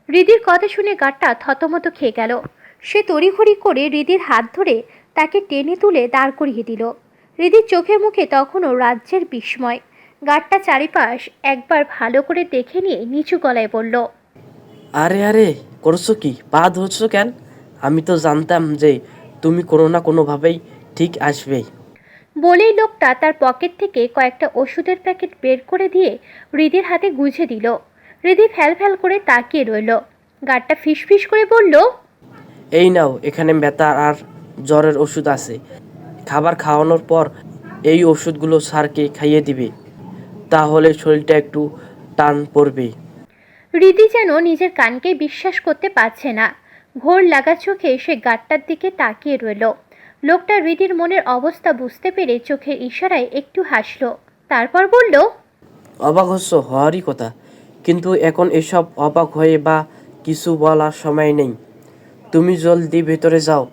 হৃদির কথা শুনে গাট্টা থতমত খেয়ে গেল। সে তড়িঘড়ি করে হৃদির হাত ধরে তাকে টেনে তুলে দাঁড় করিয়ে দিল। হৃদির চোখে মুখে তখনও রাজ্যের বিস্ময়। গাট্টা চারিপাশ একবার ভালো করে দেখে নিয়ে নিচু গলায় বলল, আরে আরে, করছো কি? পা ধরছো কেন? আমি তো জানতাম যে তুমি কোনো না কোনোভাবেই ঠিক আসবেই। বলেই লোকটা তার পকেট থেকে কয়েকটা ওষুধের প্যাকেট বের করে দিয়ে হৃদির হাতে গুঁজে দিল। হৃদি ফ্যাল ফ্যাল করে তাকিয়ে রইল। গাট্টা ফিসফিস করে বলল, এই নাও, এখানে ব্যথা আর জ্বরের ওষুধ আছে। খাবার খাওয়ানোর পর এই ওষুধগুলো স্যারকে খাইয়ে দিবে, তাহলে শরীরটা একটু টান পড়বে। হৃদি যেন নিজের কানকে বিশ্বাস করতে পারছে না। ঘোর লাগা চোখে সে গাট্টার দিকে তাকিয়ে রইল। লোকটা হৃদির মনের অবস্থা বুঝতে পেরে চোখের ইশারায় একটু হাসল। তারপর বলল, অবাক হচ্ছ, হওয়ারই কথা, কিন্তু এখন এসব অবাক হয়ে বা কিছু বলার সময় নেই। তুমি জলদি ভেতরে যাও,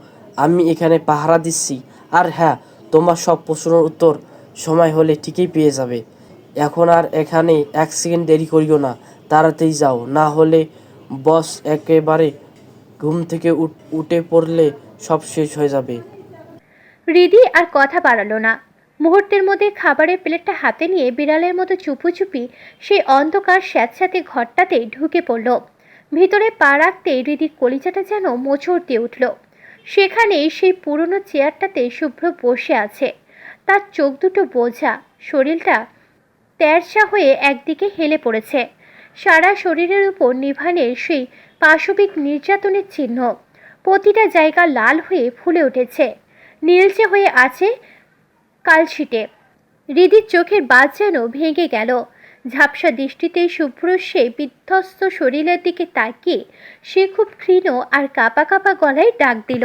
আমি এখানে পাহারা দিচ্ছি। আর হ্যাঁ, তোমার সব প্রশ্নের উত্তর সময় হলে ঠিকই পেয়ে যাবে। এখন আর এখানে এক সেকেন্ড দেরি করিও না, তাড়াতাড়ি যাও, না হলে বস একেবারে ঘুম থেকে উঠে পড়লে সব শেষ হয়ে যাবে। হৃদি আর কথা বাড়ালো না। মুহূর্তের মধ্যে খাবারের প্লেটটা হাতে নিয়ে বিড়ালের মতো চুপি সেই অন্ধকার স্যাঁতস্যাঁতে ঘরটাতে ঢুকে পড়ল। ভিতরে পা রাখতেই হৃদির কলিজাটা যেন মোচড় দিয়ে উঠল। সেখানেই সেই পুরনো চেয়ারটাতে শুভ্র বসে আছে। তার চোখ দুটো বোঝা, শরীরটা তেরছা হয়ে একদিকে হেলে পড়েছে। সারা শরীরের উপর নিভানের সেই পাশবিক নির্যাতনের চিহ্ন। প্রতিটা জায়গা লাল হয়ে ফুলে উঠেছে, নীলচে হয়ে আছে কালশিটে। হৃদির চোখের বাঁধ যেন ভেঙে গেল। ঝাপসা দৃষ্টিতেই শুভ্র সেই বিধ্বস্ত শরীরের দিকে তাকিয়ে সে খুব ক্ষীণ আর কাঁপা কাঁপা গলায় ডাক দিল,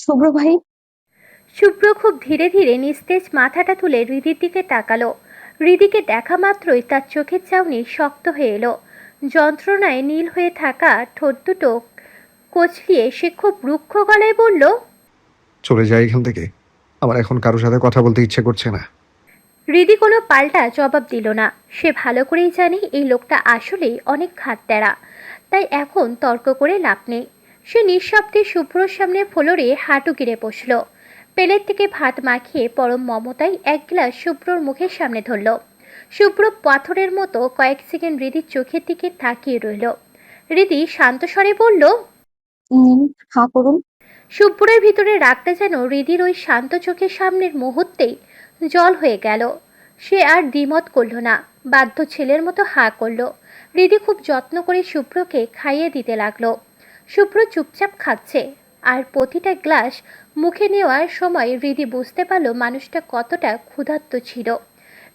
শুভ্র ভাই। শুভ্র খুব ধীরে ধীরে নিস্তেজ মাথাটা তুলে হৃদির দিকে তাকালো। হৃদিকে দেখা মাত্রই তার চোখের চাউনি শক্ত হয়ে এলো। যন্ত্রণায় নীল হয়ে থাকা ঠোঁট দুটো কচলিয়ে সে খুব রুক্ষ গলায় বলল, চলে যাই এখান থেকে। আমার এখন কারোর সাথে কথা বলতে ইচ্ছে করছে না। হৃদি কোনো পাল্টা জবাব দিল না। সে ভালো করেই জানে এই লোকটা আসলেই অনেক ঘাটতেরা, তাই এখন তর্ক করে লাভ নেই। সে নিঃশব্দে শুভ্রর সামনে ফ্লোরে হাঁটু গিরে বসল। প্লেট থেকে ভাত মাখিয়ে পরম মমতায় এক গ্লাস শুভ্রর মুখের সামনে ধরল। শুভ্র পাথরের মতো কয়েক সেকেন্ড হৃদির চোখের দিকে তাকিয়ে রইল। হৃদি শান্ত স্বরে বলল, নিন, হাঁ করুন। শুভ্রের ভিতরে রাগটা যেন হৃদির ওই শান্ত চোখের সামনের মুহূর্তেই জল হয়ে গেল। সে আর দ্বিমত করল না, বাধ্য ছেলের মতো হাঁ করল। হৃদি খুব যত্ন করে শুভ্রকে খাইয়ে দিতে লাগলো। শুভ্র চুপচাপ খাচ্ছে, আর প্রতিটা গ্লাস মুখে নেওয়ার সময় হৃদি বুঝতে পারল মানুষটা কতটা ক্ষুধার্ত ছিল।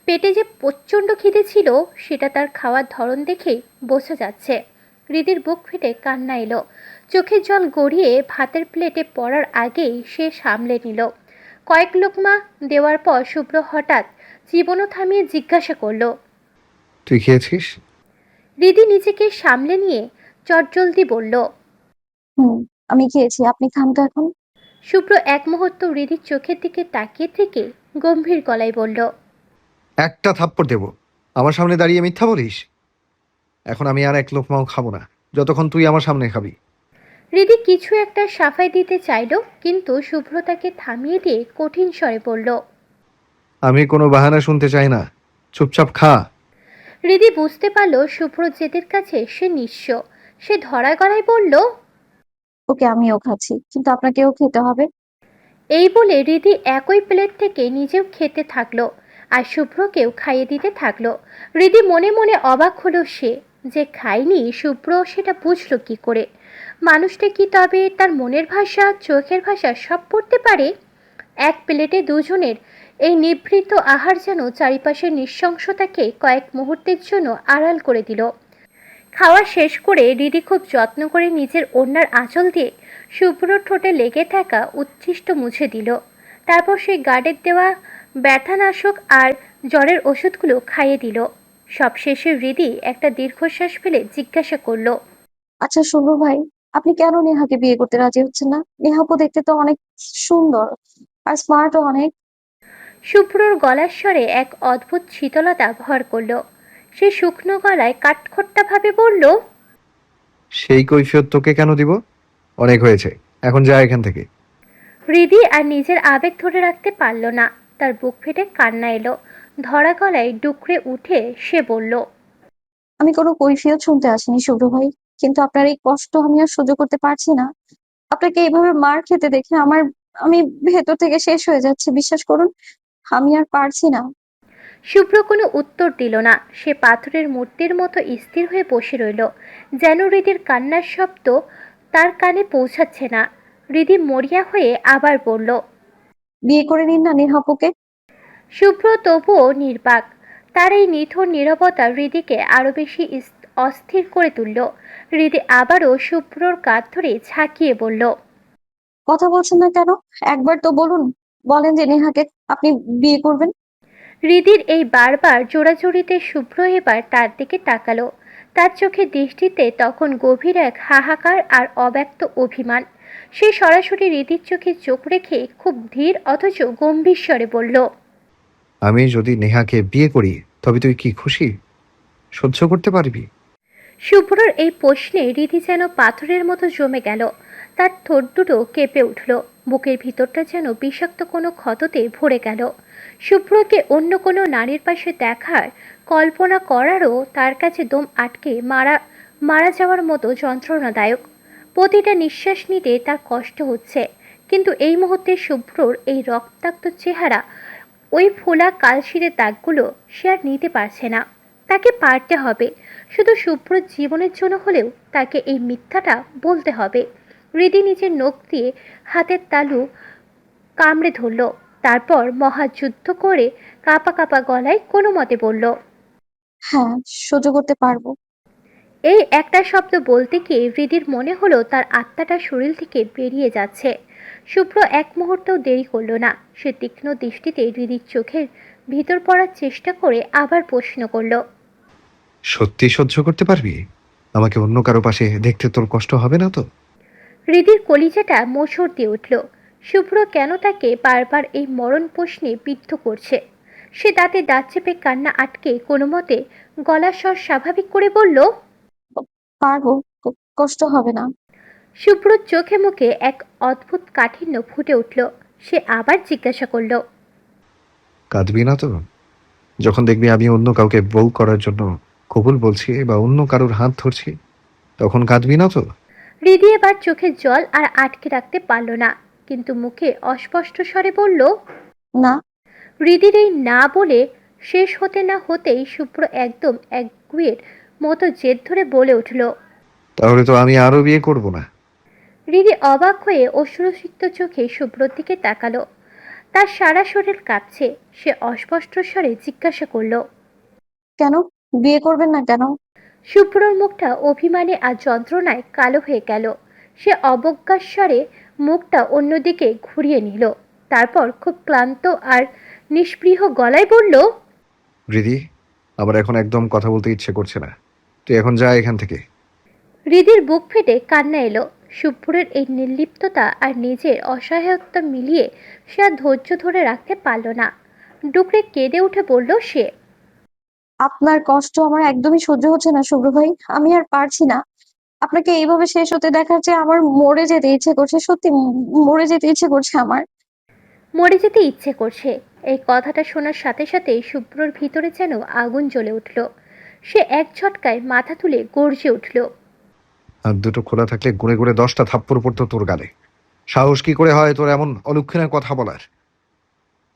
পেটে যে প্রচণ্ড খিদে ছিল সেটা তার খাওয়ার ধরন দেখেই বোঝা যাচ্ছে। হৃদির বুক ফেটে কান্না এলো। চোখের জল গড়িয়ে ভাতের প্লেটে পড়ার আগেই সে সামলে নিল। কয়েক লোকমা দেওয়ার পর শুভ্র হঠাৎ জীবনও থামিয়ে জিজ্ঞাসা করল, তুই খেয়েছিস? হৃদি নিজেকে সামলে নিয়ে চটজলদি বলল, হুম, আমি খেয়েছি। আপনি খান তো এখন। শুভ্র এক মুহূর্ত হৃদির চোখের দিকে তাকিয়ে থেকে গম্ভীর গলায় বলল, একটা থাপ্পড় দেবো। আমার সামনে দাঁড়িয়ে মিথ্যা বলিস? এখন আমি আর এক লোকমাও খাবো না যতক্ষণ তুই আমার সামনে খাবি। হৃদি কিছু একটা সাফাই দিতে চাইল, কিন্তু শুভ্র তাকে থামিয়ে দিয়ে কঠিন স্বরে বলল, আমি কোনো বাহানা শুনতে চাই না, চুপচাপ খা। হৃদি বুঝতে পারল শুভ্র জেদের কাছে সে নিঃস্ব। সে ধরা গলায় বলল, ওকে, আমিও খাচ্ছি, কিন্তু আপনাকেও খেতে হবে। এই বলে হৃদি একই প্লেট থেকে নিজেও খেতে থাকলো আর শুভ্রকেও খাইয়ে দিতে থাকলো। হৃদি মনে মনে অবাক হলো, সে যে খায়নি শুভ্র সেটা বুঝলো কি করে? মানুষটা কি তবে তার মনের ভাষা, চোখের ভাষা সব পড়তে পারে? এক প্লেটে দুজনের এই নিভৃত আহার যেন চারিপাশের নৃশংসতাকে কয়েক মুহূর্তের জন্য আড়াল করে দিল। খাওয়া শেষ করে হৃদি খুব যত্ন করে নিজের ওড়নার আঁচল দিয়ে শুভ্রর ঠোঁটে লেগে থাকা উচ্ছিষ্ট মুছে দিল। তারপর সেই গার্ডের দেওয়া ব্যথানাশক আর জ্বরের ওষুধগুলো খাইয়ে দিল। সবশেষে হৃদি একটা দীর্ঘশ্বাস ফেলে জিজ্ঞাসা করল, আচ্ছা শুভ্র ভাই, আপনি কেন নেহাকে বিয়ে করতে রাজি হচ্ছেন না? নেহাপু দেখতে তো অনেক সুন্দর আর স্মার্টও অনেক। শুভ্রর গলার স্বরে এক অদ্ভুত শীতলতা ভর করল। সে শুকনো গলায় কাঠখোট্টাভাবে বলল, সেই কৈফিয়ত তোকে কেন দিব? অনেক হয়েছে, এখন যা এখান থেকে। হৃদি আর নিজের আবেগ ধরে রাখতে পারল না। তার বুক ফেটে কান্না এলো। ধরা গলায় ডুকরে উঠে সে বলল, আমি কোনো কৈফিয়ত শুনতে আসিনি শুভ্র ভাই, কিন্তু আপনার এই কষ্ট আমি আর সহ্য করতে পারছি না। আপনাকে এইভাবে মার খেতে দেখে আমি ভেতর থেকে শেষ হয়ে যাচ্ছি, বিশ্বাস করুন। আমি আর পারছি না। শুভ্র কোনো উত্তর দিল না। সে পাথরের মূর্তির মতো স্থির হয়ে বসে রইল, যেন হৃদির কান্নার শব্দ তার কানে পৌঁছাচ্ছে না। হৃদি মরিয়া হয়ে আবার বলল, বিয়ে করে নিন না নেহাপুকে। শুভ্র তবুও নির্বাক। তার এই নিথর নীরবতা হৃদিকে আরো বেশি অস্থির করে তুলল। হৃদি আবারও শুভ্রর কাঁধ ধরে ঝাঁকিয়ে বলল, কথা বলছেন না কেন? একবার তো বলুন, বলেন যে নেহাকে আপনি বিয়ে করবেন। হৃদির এই বারবার জোড়াজুড়িতে শুভ্র এবার তার দিকে তাকালো। তার চোখে দৃষ্টিতে তখন গভীর এক হাহাকার আর অব্যক্ত অভিমান। সে সরাসরি হৃদির চোখে চোখ রেখে খুব ধীর অথচ গম্ভীর স্বরে বলল, আমি যদি নেহাকে বিয়ে করি, তবে তুই কি খুশি? সহ্য করতে পারবি? শুভ্রর এই প্রশ্নে হৃদি যেন পাথরের মতো জমে গেল। তার ঠোঁট দুটো কেঁপে উঠল। বুকের ভিতরটা যেন বিষাক্ত কোনো ক্ষততে ভরে গেল। শুভ্রকে অন্য কোনো নারীর পাশে দেখার কল্পনা করারও তার কাছে দম আটকে মারা মারা যাওয়ার মতো যন্ত্রণাদায়ক। প্রতিটা নিঃশ্বাস নিতে তার কষ্ট হচ্ছে, কিন্তু এই মুহূর্তে শুভ্রর এই রক্তাক্ত চেহারা, ওই ফোলা কালশিরের দাগগুলো সে আর নিতে পারছে না। তাকে পারতে হবে। শুধু শুভ্র জীবনের জন্য হলেও তাকে এই মিথ্যাটা বলতে হবে। হৃদি নিজের নখ দিয়ে হাতের তালু কামড়ে ধরল। তারপর মহাযুদ্ধ করে কাঁপা কাঁপা গলায় কোনো মতে বলল, হ্যাঁ, সহ্য করতে পারবো। এই একটা শব্দ বলতে গিয়ে হৃদির মনে হলো তার আত্মাটা শরীর থেকে বেরিয়ে যাচ্ছে। শুভ্র এক মুহূর্তও দেরি করলো না। সে তীক্ষ্ণ দৃষ্টিতে হৃদির চোখের ভিতর পড়ার চেষ্টা করে আবার প্রশ্ন করল, সত্যি সহ্য করতে পারবি? আমাকে অন্য কারো পাশে দেখতে তোর কষ্ট হবে না তো? হৃদির কলিজাটা মোচড় দিয়ে উঠল। শুভ্র কেন তাকে বারবার এই মরণ প্রশ্নে বিদ্ধ করছে। সে দাঁতে দাঁত চেপে কান্না আটকে কোনো মতে গলার স্বর স্বাভাবিক করে বলল, পারবো, কষ্ট হবে না। শুভ্রর চোখে মুখে এক অদ্ভুত কাঠিন্য ফুটে উঠল। সে আবার জিজ্ঞাসা করল, কাঁদবি না তো? যখন দেখবি আমি অন্য কাউকে বউ করার জন্য কবুল বলছি বা অন্য কারোর হাত ধরছি, তখন কাঁদবি না তো? হৃদি এবার চোখের জল আর আটকে রাখতে পারল না, কিন্তু মুখে অস্পষ্ট স্বরে বলল, না। হৃদির এই না বলে শেষ হতে না হতেই শুভ্র একদম একগুঁয়ের মতো জেদ ধরে বলে উঠল। তাহলে তো আমি আরো বিয়ে করব না। হৃদি অবাক হয়ে অশ্রুসিক্ত চোখে শুভ্রর দিকে তাকালো। তার সারা শরীর কাঁপছে। সে অস্পষ্ট স্বরে জিজ্ঞাসা করল, কেন বিয়ে করবেন না কেন? শুভ্রর মুখটা অভিমানে আর যন্ত্রণায় কালো হয়ে গেল। সে অবজ্ঞার স্বরে মুখটা অন্যদিকে ঘুরিয়ে নিল। তারপর খুব ক্লান্ত আর নিস্পৃহ গলায় বলল, হৃদি, আমার এখন একদম কথা বলতে ইচ্ছে করছে না। তুই এখন যা এখান থেকে। হৃদির বুক ফেটে কান্না এলো। শুভ্রের এই নির্লিপ্ততা আর নিজের অসহায়ত্ব মিলিয়ে সে আর ধৈর্য ধরে রাখতে পারল না। ডুকরে কেঁদে উঠে বলল সে, আপনার কষ্ট আমার একদমই সহ্য হচ্ছে না শুভ্র ভাই। আমি আর পারছি না। আপনাকে এইভাবে শেষ হতে দেখার চেয়ে আমার মরে যেতে ইচ্ছে করছে, সত্যি মরে যেতে ইচ্ছে করছে আমার। মরে যেতে ইচ্ছে করছে। এই কথাটা শোনার সাথে সাথেই শুভ্রর ভিতরে যেন আগুন জ্বলে উঠল। সে এক ঝটকায় মাথা তুলে গর্জে উঠল, হাত দুটো খোলা থাকলে গুড়ে গুড়ে 10টা থাপ্পড় পড়তো তোর গালে। সাহস কি করে হয় তোর এমন অলক্ষণের কথা বলার?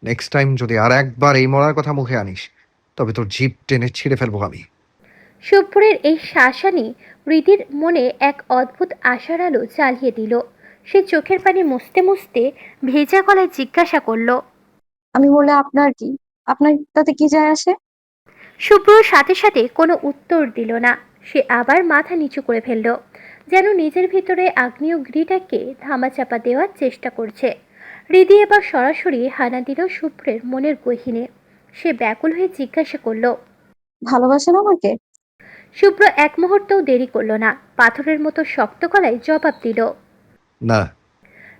নেক্সট টাইম যদি আর একবার এই মরার কথা মুখে আনিস, তবে তোর জিভ টেনে ছিঁড়ে ফেলবো আমি। শুভ্রের এই শাসানি হৃদির মনে এক অদ্ভুত আশার আলো জ্বালিয়ে দিল। সে চোখের পানি মুছতে মুছতে ভেজা গলায় জিজ্ঞাসা করল, আমি বললে আপনার কি? আপনার তাতে কি যায় আসে? শুভ্র সাথে সাথে কোনো উত্তর দিল না। সে আবার মাথা নিচু করে ফেলল, যেন নিজের ভিতরে আগ্নেয়গিরিটাকে ধামাচাপা দেওয়ার চেষ্টা করছে। হৃদি এবার সরাসরি হানা দিল শুভ্রের মনের গহীনে। সে ব্যাকুল হয়ে জিজ্ঞাসা করল, ভালোবাসেন আমাকে? শুভ্র এক মুহূর্তও দেরি করল না। পাথরের মতো শক্ত গলায় জবাব দিল। না।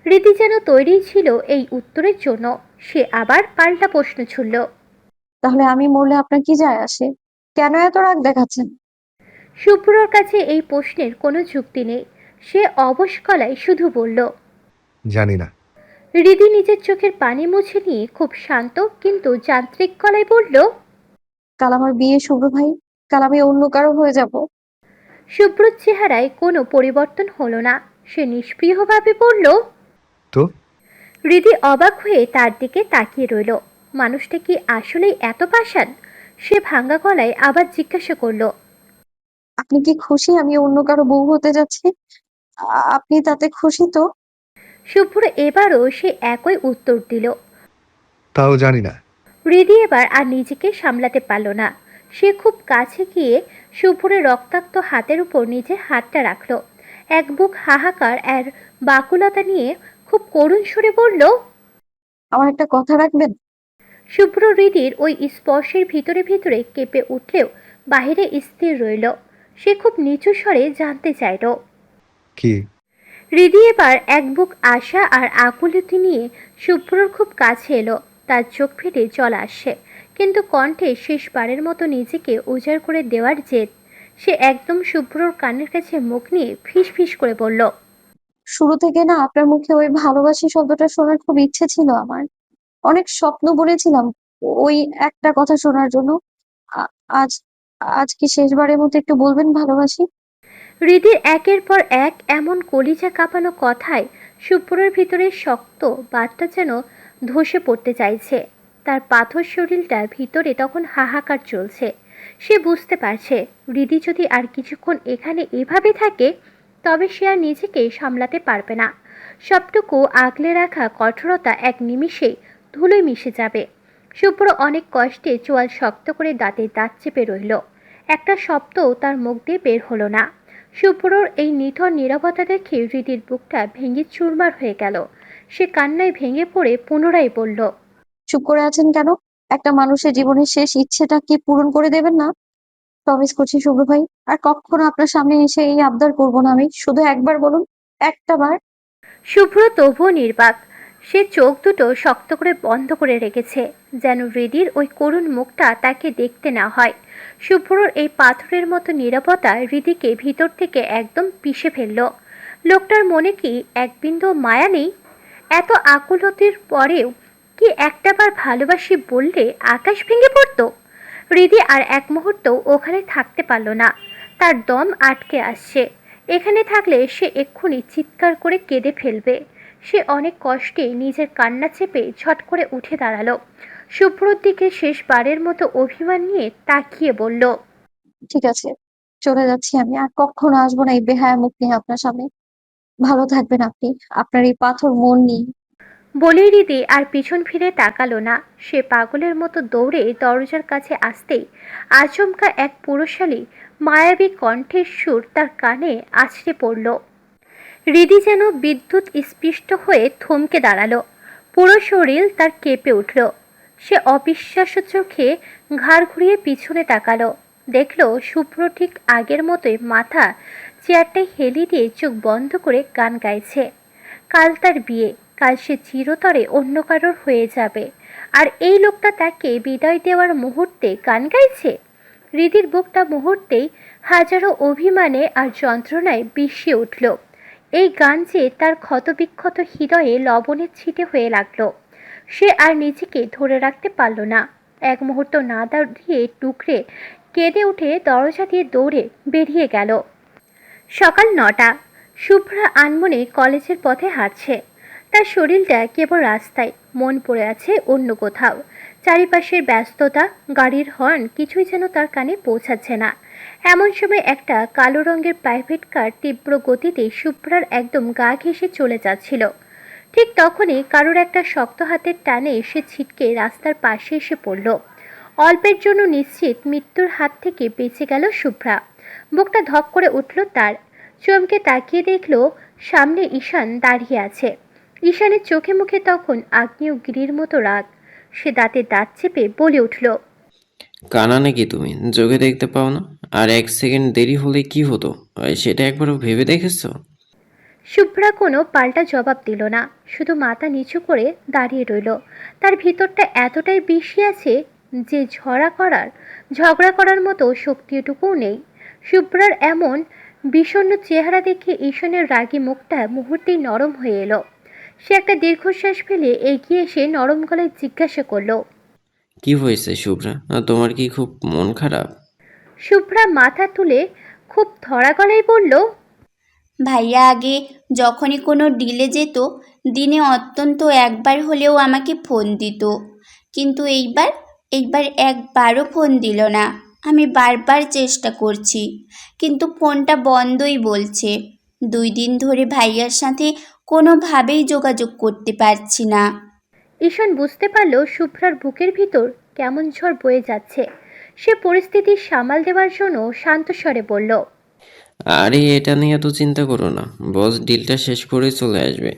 হৃদি যেন তৈরি ছিল এই উত্তরের জন্য। সে আবার পাল্টা প্রশ্ন ছুড়ল। তাহলে আমি মরলে আপনার কি যায় আসে? কেন এত রাগ দেখাচ্ছেন? শুভ্রর কাছে এই প্রশ্নের কোনো যুক্তি নেই। সে অবশ গলায় শুধু বলল। জানি না। হৃদি নিজের চোখের পানি মুছে নিয়ে খুব শান্ত কিন্তু যান্ত্রিক গলায় বলল। কাল আমার বিয়ে শুভ্র ভাই, কাল আমি অন্য কারো হয়ে যাব। শুভ্রর চেহারায় কোনো পরিবর্তন হলো না। সে নিষ্প্রিয়ভাবে বলল। তো হৃদি অবাক হয়ে তার দিকে তাকিয়ে রইল। মানুষটা কি আসলেই এত পাষাণ? সে ভাঙা গলায় আবার জিজ্ঞাসা করলো। আপনি কি খুশি আমি অন্য কারো বউ হতে যাচ্ছি? আপনি তাতে খুশি তো? শুভ্র এবারও সে একই উত্তর দিল। তাও জানি না। হৃদি এবার আর নিজেকে সামলাতে পারল না। সে খুব কাছে গিয়ে শুভ্রের রক্তাক্ত হাতের উপর নিজের হাতটা রাখলো। এক বুক হাহাকার আর বাকুলতা নিয়ে খুব করুণ সুরে বলল। আমার একটা কথা রাখবেন? শুভ্র হৃদির ওই স্পর্শের ভিতরে ভিতরে কেঁপে উঠলেও বাহিরে স্থির রইল। সে খুব নিচু স্বরে জানতে চাইল। কি? হৃদি এবার এক বুক আশা আর আকুলতি নিয়ে শুভ্রর খুব কাছে এলো। তার চোখ ফেটে জল আসছে, কিন্তু কণ্ঠে শেষবারের মতো নিজেকে উজাড় করে দেওয়ার জেদ। সে একদম শুভ্রর কানের কাছে মুখ নিয়ে ফিস ফিস করে বলল। শুরু থেকে না আপনার মুখে ওই ভালোবাসি শব্দটা শোনার খুব ইচ্ছে ছিল আমার। অনেক স্বপ্ন বুনেছিলাম ওই একটা কথা শোনার জন্য। আ- আজ আজ কি শেষবারের মতো একটু বলবেন ভালোবাসি? হৃদির একের পর এক এমন কলিজা কাঁপানো কথায় শুভ্রের ভিতরে শক্ত বাতটা যেন ধসে পড়তে চাইছে। তার পাথর শরীরটার ভিতরে তখন হাহাকার চলছে। সে বুঝতে পারছে হৃদি যদি আর কিছুক্ষণ এখানে এভাবে থাকে তবে সে আর নিজেকে সামলাতে পারবে না। সবটুকু আগলে রাখা কঠোরতা এক নিমিষেই ধুলোয় মিশে যাবে। শুভ্র অনেক কষ্টে চোয়াল শক্ত করে দাঁতে দাঁত চেপে রইল। একটা শব্দও তার মুখ দিয়ে বের হলো না। শুভ্রর এই নিথর নীরবতা দেখে হৃদির বুকটা ভেঙে চুরমার হয়ে গেল। সে কান্নায় ভেঙে পড়ে পুনরায় বলল। চুপ করে আছেন কেন? একটা মানুষের জীবনের শেষ ইচ্ছেটা কি পূরণ করে দেবেন না? প্রমিস করছি শুভ্র ভাই, আর কখনো আপনার সামনে এসে এই আবদার করবো না আমি। শুধু একবার বলুন, একটা বার। শুভ্র তবুও নির্বাক। সে চোখ দুটো শক্ত করে বন্ধ করে রেখেছে, যেন হৃদির ওই করুণ মুখটা তাকে দেখতে না হয়। শুভ্রর এই পাথরের মতো নীরবতা হৃদিকে ভিতর থেকে একদম পিষে ফেলল। লোকটার মনে কি এক বিন্দু মায়া নেই? এত আকুলতির পরেও কি একটাবার ভালোবাসি বললে আকাশ ভেঙে পড়তো? হৃদি আর এক মুহূর্ত ওখানে থাকতে পারল না। তার দম আটকে আসছে। এখানে থাকলে সে এক্ষুনি চিৎকার করে কেঁদে ফেলবে। সে অনেক কষ্টে নিজের কান্না চেপে ঝট করে উঠে দাঁড়ালো। শুভ্রর দিকে শেষবারের মতো অভিমান নিয়ে তাকিয়ে বলল। ঠিক আছে, চলে যাচ্ছি আমি, আর কখনো আসবো না এই বেহায়া মুখ নিয়ে আপনার সামনে। ভালো থাকবেন আপনি, আপনার এই পাথর মন নিয়ে। বলেই হৃদি আর পিছন ফিরে তাকালো না। সে পাগলের মতো দৌড়ে দরজার কাছে আসতেই আচমকা এক পুরুষালী মায়াবী কণ্ঠের সুর তার কানে আছড়ে পড়ল। হৃদি যেন বিদ্যুৎ স্পৃষ্ট হয়ে থমকে দাঁড়ালো। পুরো শরীর তার কেঁপে উঠল। সে অবিশ্বাস্য চোখে ঘাড় ঘুরিয়ে পিছনে তাকালো। দেখল শুভ্র ঠিক আগের মতোই মাথা চেয়ারটায় হেলি দিয়ে চোখ বন্ধ করে গান গাইছে। কাল তার বিয়ে, কাল সে চিরতরে অন্য কারোর হয়ে যাবে, আর এই লোকটা তাকে বিদায় দেওয়ার মুহূর্তে গান গাইছে। হৃদির বুকটা মুহূর্তেই হাজারো অভিমানে আর যন্ত্রণায় বিষিয়ে উঠল। এই গান যে তার ক্ষতবিক্ষত হৃদয়ে লবণের ছিটে হয়ে লাগলো। সে আর নিজেকে ধরে রাখতে পারল না। এক মুহূর্ত না দাঁড়িয়ে টুকরে কেঁদে উঠে দরজা দিয়ে দৌড়ে বেরিয়ে গেল। সকাল 9টা। শুভ্রা আনমনে কলেজের পথে হাঁটছে। তার শরীরটা কেবল রাস্তায়, মন পড়ে আছে অন্য কোথাও। চারিপাশের ব্যস্ততা, গাড়ির হর্ন কিছুই যেন তার কানে পৌঁছাচ্ছে না। এমন সময় একটা কালো রঙের প্রাইভেট কার তীব্র গতিতে শুভ্রার একদম গা ঘেঁষে চলে যাচ্ছিল। ঠিক তখনই কারোর একটা শক্ত হাতের টানে সে ছিটকে রাস্তার পাশে এসে পড়ল। অল্পের জন্য নিশ্চিত মৃত্যুর হাত থেকে বেঁচে গেল শুভ্রা। বুকটা ধক করে উঠল তার। চমকে তাকিয়ে দেখল সামনে ঈশান দাঁড়িয়ে আছে। ঈশানের চোখে মুখে তখন আগ্নেয়গিরির মতো রাগ। সে দাঁতে দাঁত চেপে বলে উঠল। কানা নাকি তুমি? চোখে দেখতে পাও না? আর এক সেকেন্ড দেরি হলে কি হতো সেটা একবারও ভেবে দেখেছো? শুভ্রা কোনো পাল্টা জবাব দিল না, শুধু মাথা নিচু করে দাঁড়িয়ে রইল। তার ভিতরটা এতটাই বিষি আছে যে ঝগড়া করার মতো শক্তিটুকুও নেই। শুভ্রার এমন বিষণ্ণ চেহারা দেখে ঈশানের রাগী মুখটা মুহূর্তেই নরম হয়ে এলো। সে একটা দীর্ঘশ্বাস ফেলে এগিয়ে এসে নরম গলায় জিজ্ঞাসা করলো। কি হয়েছে শুভ্রা? তোমার কি খুব মন খারাপ? শুভ্রা মাথা তুলে খুব ধরা গলায় বলল, ভাইয়া আগে যখনই কোনো ডিলে যেত দিনে অন্তত একবার হলেও আমাকে ফোন দিত, কিন্তু এইবার একবারও ফোন দিল না। আমি বারবার চেষ্টা করছি, কিন্তু ফোনটা বন্ধই বলছে। 2 দিন ধরে ভাইয়ার সাথে কোনোভাবেই যোগাযোগ করতে পারছি না। ঈশান বুঝতে পারল শুভ্রার বুকের ভিতর কেমন ঝড় বয়ে যাচ্ছে। সে পরিস্থিতি সামাল দেওয়ার জন্য শান্ত স্বরে বলল, আরে এটা নিয়ে এত চিন্তা করো না, বস ডিলটা শেষ করে চলে আসবে।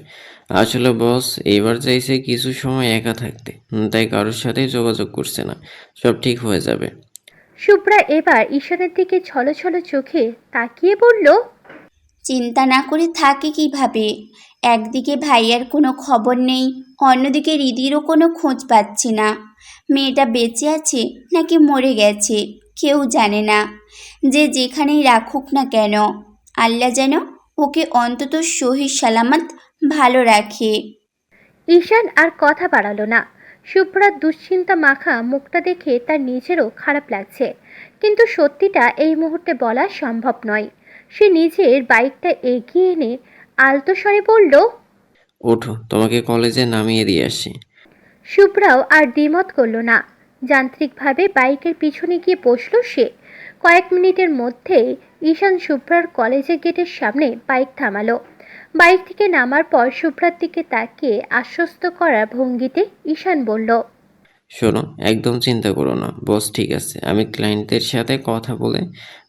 আসলে বস এবার চাইছে কিছু সময় একা থাকতে, তাই কারোর সাথে যোগাযোগ করছে না। সব ঠিক হয়ে যাবে। শুভ্রা এবার ঈশানের দিকে ছলছল চোখে তাকিয়ে বলল, চিন্তা না করে থাকে কিভাবে? একদিকে ভাইয়ার কোনো খবর নেই, অন্যদিকে রিদিরও কোনো খোঁজ পাচ্ছি না। মেয়েটা বেঁচে আছে নাকি মরে গেছে কেউ জানে না। যে যেখানেই রাখুক না কেন, আল্লাহ যেন ওকে অন্তত সহি সালামত ভালো রাখে। ঈশান আর কথা বাড়ালো না। শুভ্রার দুশ্চিন্তা মাখা মুখটা দেখে তার নিজেরও খারাপ লাগছে, কিন্তু সত্যিটা এই মুহূর্তে বলা সম্ভব নয়। সে নিজের বাইকটা এগিয়ে এনে আলতো স্বরে বলল, ওঠো, তোমাকে কলেজে নামিয়ে দিয়ে আসি। শুভ্রাও আর দ্বিমত করল না। যান্ত্রিকভাবে বাইকের পিছনে গিয়ে বসল সে। কয়েক মিনিটের মধ্যেই ঈশান শুভ্রার কলেজের গেটের সামনে বাইক থামালো। বাইক থেকে নামার পর শুভ্রার দিকে তাকিয়ে আশ্বস্ত করার ভঙ্গিতে ঈশান বলল, শোনো, একদম চিন্তা করো না, বস ঠিক আছে। আমি ক্লায়েন্টদের সাথে কথা বলে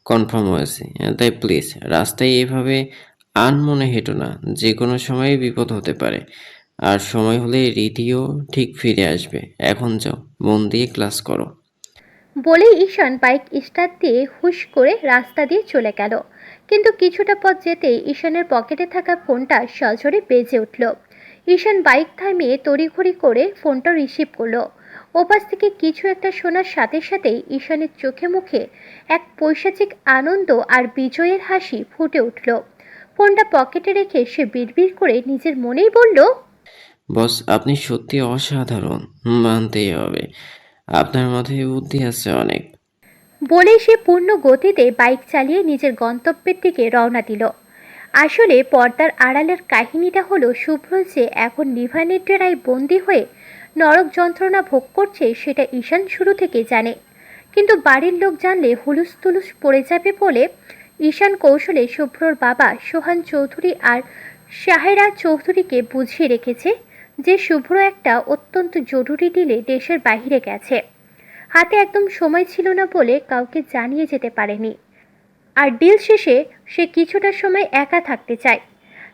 কনফার্ম হয়েছে। তাই প্লিজ রাস্তায় এভাবে আনমনে হেঁটো না, যে কোনো সময় বিপদ হতে পারে। আর সময় হলে রীতিও ঠিক ফিরে আসবে। এখন যাও, মন দিয়ে ক্লাস করো। বলেই ঈশান বাইক স্টার্ট দিয়ে হুশ করে রাস্তা দিয়ে চলে গেল। কিন্তু কিছুটা পথ যেতেই ঈশানের পকেটে থাকা ফোনটা সজোরে বেজে উঠল। ঈশান বাইক থামিয়ে তড়িঘড়ি করে ফোনটা রিসিভ করলো। ওপাশ থেকে কিছু একটা শোনার সাথে সাথেই ঈশানের চোখে মুখে এক পৈশাচিক আনন্দ আর বিজয়ের হাসি ফুটে উঠল। ফোনটা পকেটে রেখে সে বিড়বিড় করে নিজের মনেই বলল, বস আপনি সত্যি অসাধারণ, মানতেই হবে। আপনার মাথায় বুদ্ধি আছে অনেক। বলেই সে পূর্ণ গতিতে বাইক চালিয়ে নিজের গন্তব্যের দিকে রওনা দিল। আসলে পর্দার আড়ালের কাহিনীটা হলো শুভ্র যে এখন নিভানের ডেরায় বন্দি হয়ে নরক যন্ত্রণা ভোগ করছে সেটা ঈশান শুরু থেকে জানে। কিন্তু বাড়ির লোক জানলে হুলুস তুলুস পড়ে যাবে বলে ঈশান কৌশলে শুভ্রর বাবা সোহান চৌধুরী আর শাহেরা চৌধুরীকে বুঝিয়ে রেখেছে যে শুভ্র একটা অত্যন্ত জরুরি ডিলে দেশের বাইরে গেছে। হাতে একদম সময় ছিল না বলে কাউকে জানিয়ে যেতে পারেনি। আর ডিল শেষে সে কিছুটা সময় একা থাকতে চায়,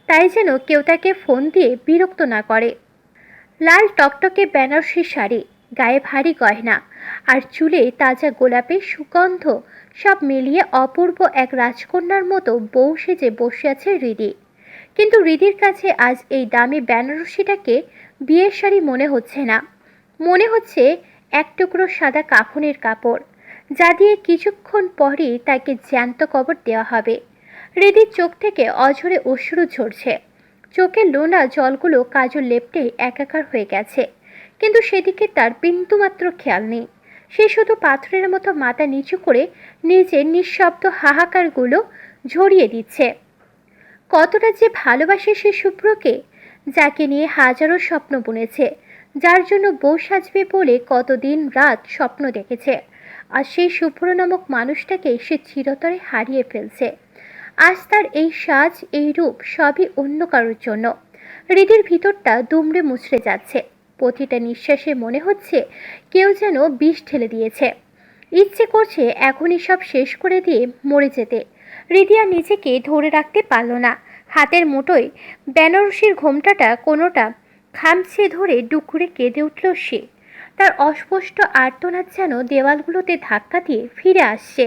তাই যেন কেউ তাকে ফোন দিয়ে বিরক্ত না করে। লাল টকটকে বেনারসি শাড়ি, গায়ে ভারী গয়না আর চুলে তাজা গোলাপের সুগন্ধ সব মিলিয়ে অপূর্ব এক রাজকন্যার মতো বউ সেজে বসে আছে হৃদি। কিন্তু হৃদির কাছে আজ এই দামি বেনারসিটাকে বিয়ের শাড়ি মনে হচ্ছে না। মনে হচ্ছে এক টুকরো সাদা কাফনের কাপড়, যা দিয়ে কিছুক্ষণ পরই তাকে জ্যান্ত কবর দেওয়া হবে। হৃদির চোখ থেকে অঝরে অশ্রু ঝরছে। চোখের লোনা জলগুলো কাজল লেপ্টে একাকার হয়ে গেছে, কিন্তু সেদিকে তার বিন্দুমাত্র খেয়াল নেই। সে শুধু পাথরের মতো মাথা নিচু করে নিজের নিঃশব্দ হাহাকারগুলো ঝরিয়ে দিচ্ছে। কতটা যে ভালোবাসে সে শুভ্রকে, যাকে নিয়ে হাজারো স্বপ্ন বুনেছে, যার জন্য বউ সাজবে বলে কতদিন রাত স্বপ্ন দেখেছে। আর সেই শুভ্র নামক মানুষটাকে সে চিরতরে হারিয়ে ফেলছে। আজ তার এই সাজ, এই রূপ সবই অন্য কারোর জন্য। হৃদির ভিতরটা দুমড়ে মুচড়ে যাচ্ছে। প্রতিটা নিঃশ্বাসে মনে হচ্ছে কেউ যেন বিষ ঢেলে দিয়েছে। ইচ্ছে করছে এখনই সব শেষ করে দিয়ে মরে যেতে। হৃদি আর নিজেকে ধরে রাখতে পারল না। হাতের মুঠোয় বেনারসির ঘোমটাটা কোনোটা খামছে ধরে ডুকরে কেঁদে উঠল সে। তার অস্পষ্ট আর্তনাদ যেন দেওয়ালগুলোতে ধাক্কা দিয়ে ফিরে আসছে।